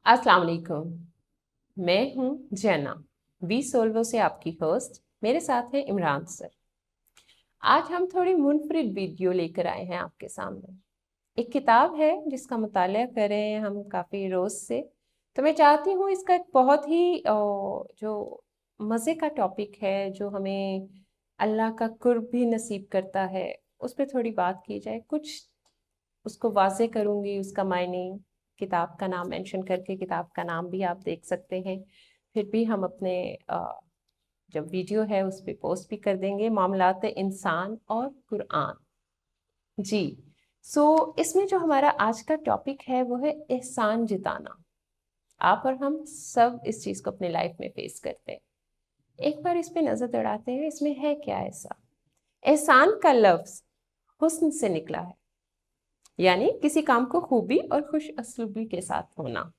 अस्सलाम वालेकुम। मैं हूँ जैना, वी सोल्वो से आपकी होस्ट। मेरे साथ हैं इमरान सर। आज हम थोड़ी मुनफरिद वीडियो लेकर आए हैं आपके सामने। एक किताब है जिसका मुताला कर रहे हैं हम काफ़ी रोज़ से। तो मैं चाहती हूँ इसका एक बहुत ही जो मज़े का टॉपिक है, जो हमें अल्लाह का कुर्ब भी नसीब करता है, उस पे थोड़ी बात की जाए। कुछ उसको वाज़े करूँगी, उसका मायने, किताब का नाम मेंशन करके किताब का नाम भी आप देख सकते हैं। फिर भी हम अपने जब वीडियो है उस पे पोस्ट भी कर देंगे, मामलात इंसान और कुरान। जी। इसमें जो हमारा आज का टॉपिक है वो है एहसान जताना। आप और हम सब इस चीज़ को अपने लाइफ में फेस करते हैं। एक बार इस पे नज़र दौड़ाते हैं, इसमें है क्या ऐसा। एहसान का लफ्ज़ हुस्न से निकला है, यानी किसी काम को खूबी और खुश असलूबी के साथ होना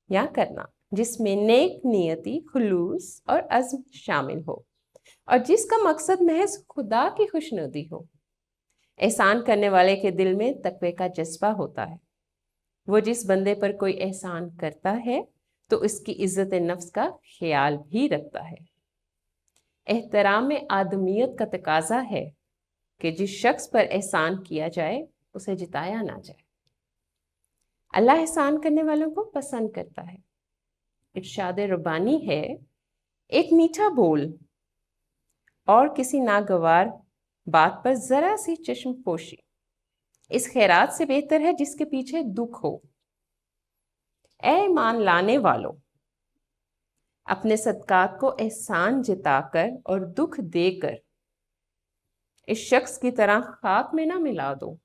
या करना, जिसमें नेक नियति, खुलूस और अज़्म शामिल हो, और जिसका मकसद महज खुदा की खुशनुदी हो। एहसान करने वाले के दिल में तकवे का जज्बा होता है। वो जिस बंदे पर कोई एहसान करता है तो उसकी इज्जत नफ्स का ख्याल भी रखता है। एहतराम आदमियत का तकाजा है कि जिस शख्स पर एहसान किया जाए उसे जिताया ना जाए। अल्लाह एहसान करने वालों को पसंद करता है। इरशाद रब्बानी है, एक मीठा बोल और किसी नागवार बात पर जरा सी चश्म पोशी इस खैरात से बेहतर है जिसके पीछे दुख हो। ए ईमान लाने वालों, अपने सदकात को एहसान जताकर और दुख देकर इस शख्स की तरह खाक में ना मिला दो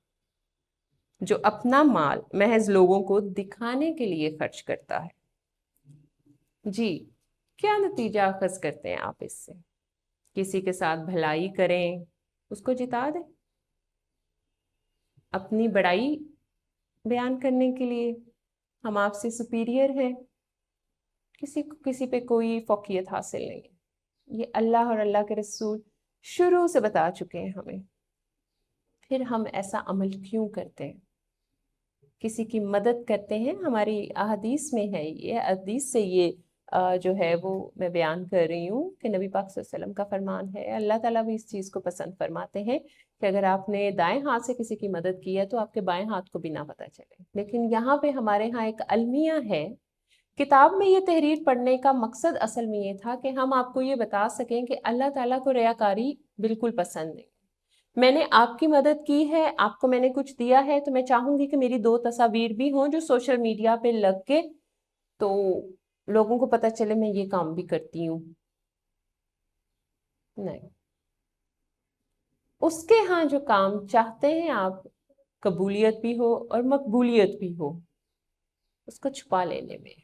जो अपना माल महज लोगों को दिखाने के लिए खर्च करता है। जी, क्या नतीजा अखज़ करते हैं आप इससे? किसी के साथ भलाई करें, उसको जिता दें, अपनी बड़ाई बयान करने के लिए, हम आपसे सुपीरियर हैं, किसी को किसी पे कोई फौकियत हासिल नहीं है। ये अल्लाह और अल्लाह के रसूल शुरू से बता चुके हैं हमें। फिर हम ऐसा अमल क्यों करते हैं? किसी की मदद करते हैं, हमारी अहदीस में है, ये हदीस से ये जो है वो मैं बयान कर रही हूँ कि नबी पाक सल्लल्लाहु अलैहि वसल्लम का फरमान है। अल्लाह ताला भी इस चीज़ को पसंद फरमाते हैं कि अगर आपने दाएं हाथ से किसी की मदद की है तो आपके बाएं हाथ को भी ना पता चले। लेकिन यहाँ पे हमारे यहाँ एक अलमिया है। किताब में ये तहरीर पढ़ने का मकसद असल में ये था कि हम आपको ये बता सकें कि अल्लाह ताला को रियाकारी बिल्कुल पसंद नहीं। मैंने आपकी मदद की है, आपको मैंने कुछ दिया है, तो मैं चाहूंगी कि मेरी दो तस्वीर भी हों जो सोशल मीडिया पे लग के तो लोगों को पता चले मैं ये काम भी करती हूँ। नहीं, उसके यहाँ जो काम चाहते हैं आप, कबूलियत भी हो और मकबूलियत भी हो, उसको छुपा लेने में है।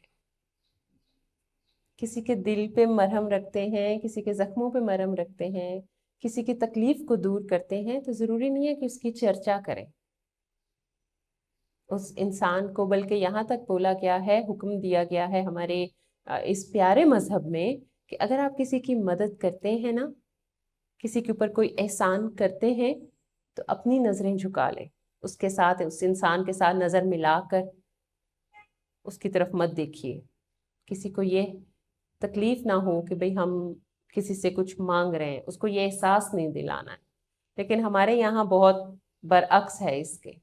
किसी के दिल पे मरहम रखते हैं, किसी के जख्मों पे मरहम रखते हैं, किसी की तकलीफ को दूर करते हैं, तो जरूरी नहीं है कि उसकी चर्चा करें उस इंसान को। बल्कि यहाँ तक बोला गया है, हुक्म दिया गया है हमारे इस प्यारे मजहब में कि अगर आप किसी की मदद करते हैं ना, किसी के ऊपर कोई एहसान करते हैं, तो अपनी नजरें झुका लें, उसके साथ, उस इंसान के साथ नजर मिलाकर उसकी तरफ मत देखिए। किसी को ये तकलीफ ना हो कि भाई हम किसी से कुछ मांग रहे हैं, उसको ये एहसास नहीं दिलाना है। लेकिन हमारे यहाँ बहुत बरअक्स है इसके।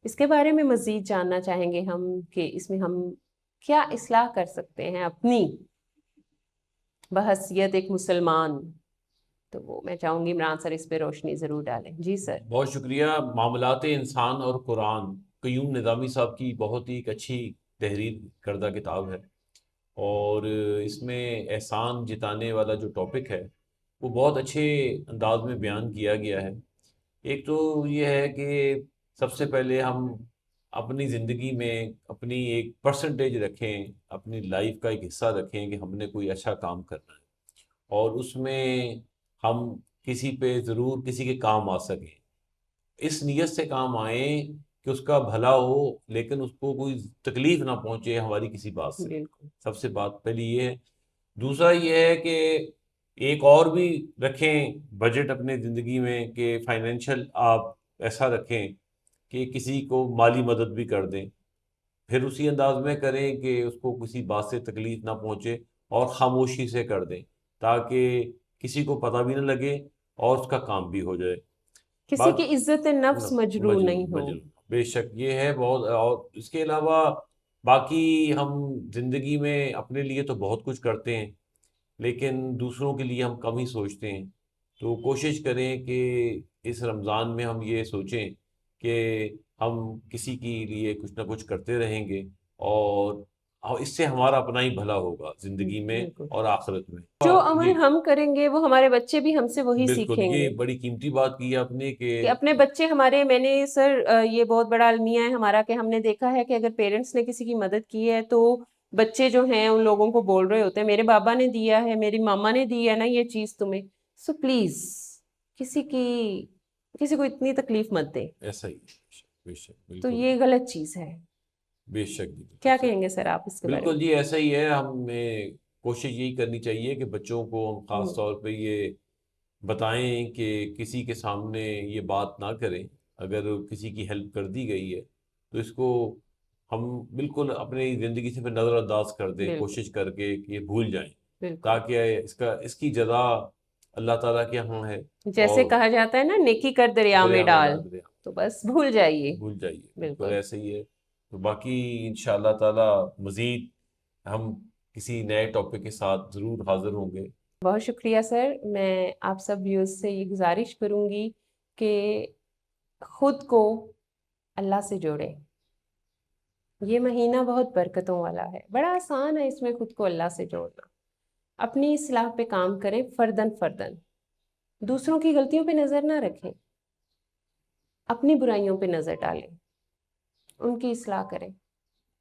इसके बारे में मजीद जानना चाहेंगे हम कि इसमें हम क्या इस्लाह कर सकते हैं अपनी बहसीयत एक मुसलमान। तो वो मैं चाहूंगी इमरान सर इस पे रोशनी जरूर डालें। जी सर। बहुत शुक्रिया। मामलात इंसान और कुरान, क़य्यूम निज़ामी साहब की बहुत ही एक अच्छी तहरीर करदा किताब है। और इसमें एहसान जिताने वाला जो टॉपिक है वो बहुत अच्छे अंदाज में बयान किया गया है। एक तो ये है कि सबसे पहले हम अपनी ज़िंदगी में अपनी एक परसेंटेज रखें, अपनी लाइफ का एक हिस्सा रखें कि हमने कोई अच्छा काम करना है, और उसमें हम किसी पे ज़रूर किसी के काम आ सकें। इस नीयत से काम आए कि उसका भला हो, लेकिन उसको कोई तकलीफ ना पहुंचे हमारी किसी बात से। बिल्कुल। सबसे बात पहली ये है। दूसरा ये है कि एक और भी रखें बजट अपने ज़िंदगी में कि फाइनेंशियल आप ऐसा रखें कि किसी को माली मदद भी कर दें। پھر اسی انداز میں کریں کہ اس کو کسی بات سے تکلیف نہ پہنچے اور خاموشی سے کر دیں تاکہ کسی کو پتہ بھی نہ لگے اور اس کا کام بھی ہو جائے. کسی بات کی عزت نفس مجروح نہیں ہو. مجنون بے شک یہ ہے بہت. اور اس کے علاوہ باقی ہم زندگی میں اپنے لیے تو بہت کچھ کرتے ہیں لیکن دوسروں کے لیے ہم کم ہی سوچتے ہیں. تو کوشش کریں کہ اس رمضان میں ہم یہ سوچیں کہ ہم کسی کے لیے کچھ نہ کچھ کرتے رہیں گے اور اس سے ہمارا اپنا ہی بھلا ہوگا زندگی میں بالکل. اور آخرت میں. جو عمل جی ہم کریں گے وہ ہمارے بچے بھی ہم سے وہی بالکل سیکھیں گے. یہ بڑی قیمتی بات کی ہے آپ نے کہ اپنے بچے ہمارے، میں نے سر یہ بہت بڑا المیہ ہے ہمارا کہ ہم نے دیکھا ہے کہ اگر پیرنٹس نے کسی کی مدد کی ہے تو بچے جو ہیں ان لوگوں کو بول رہے ہوتے ہیں میرے بابا نے دیا ہے، میری ماما نے دی ہے نا یہ چیز تمہیں، سو پلیز کسی کو اتنی تکلیف مت دے. ایسا ہی بے شک تو بالکل یہ غلط چیز ہے. بے شک جی کیا کہیں گے سر آپ اس کے بارے بالکل میں؟ جی ایسا ہی ہے. ہمیں کوشش یہی کرنی چاہیے کہ بچوں کو ہم خاص طور پہ یہ بتائیں کہ کسی کے سامنے یہ بات نہ کریں. اگر کسی کی ہیلپ کر دی گئی ہے تو اس کو ہم بالکل اپنی زندگی سے پھر نظر انداز کر دیں، بالکل کوشش کر کے کہ یہ بھول جائیں بالکل. تاکہ اس کی جزا اللہ تعالیٰ کے ہاں ہے. جیسے اور کہا جاتا ہے نا نیکی کر دریا میں ڈال، دریا تو بس بھول جائیے. بھول جائیے. بالکل بالکل. ایسے ہی ہے. تو باقی انشاءاللہ تعالی مزید ہم کسی نئے ٹاپک کے ساتھ ضرور حاضر ہوں گے. بہت شکریہ سر. میں آپ سب ویوز سے یہ گزارش کروں گی کہ خود کو اللہ سے جوڑیں. یہ مہینہ بہت برکتوں والا ہے، بڑا آسان ہے اس میں خود کو اللہ سے جوڑنا. اپنی اصلاح پہ کام کریں فردن فردن. دوسروں کی غلطیوں پہ نظر نہ رکھیں، اپنی برائیوں پہ نظر ڈالیں، ان کی اصلاح کریں.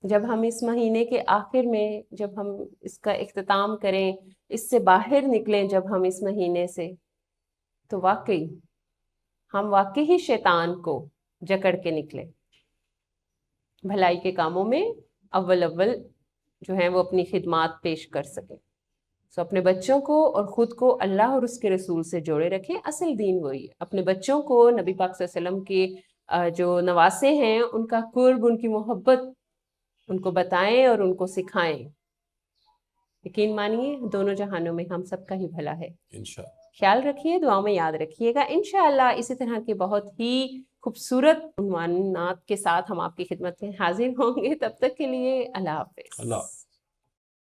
جب ہم اس مہینے کے آخر میں جب ہم اس کا اختتام کریں، اس سے باہر نکلیں جب ہم اس مہینے سے، تو ہم واقعی شیطان کو جکڑ کے نکلیں. بھلائی کے کاموں میں اول جو ہیں وہ اپنی خدمات پیش کر سکیں. سو اپنے بچوں کو اور خود کو اللہ اور اس کے رسول سے جوڑے رکھیں. اصل دین وہی ہے. اپنے بچوں کو نبی پاک صلی اللہ علیہ وسلم کے جو نواسے ہیں ان کا قرب، ان کی محبت ان کو بتائیں اور ان کو سکھائیں. یقین مانیے دونوں جہانوں میں ہم سب کا ہی بھلا ہے. انشاءاللہ. خیال رکھیے، دعاؤں میں یاد رکھیے گا. انشاءاللہ اسی طرح کے بہت ہی خوبصورت عنوانات کے ساتھ ہم آپ کی خدمت میں حاضر ہوں گے. تب تک کے لیے اللہ حافظ. اللہ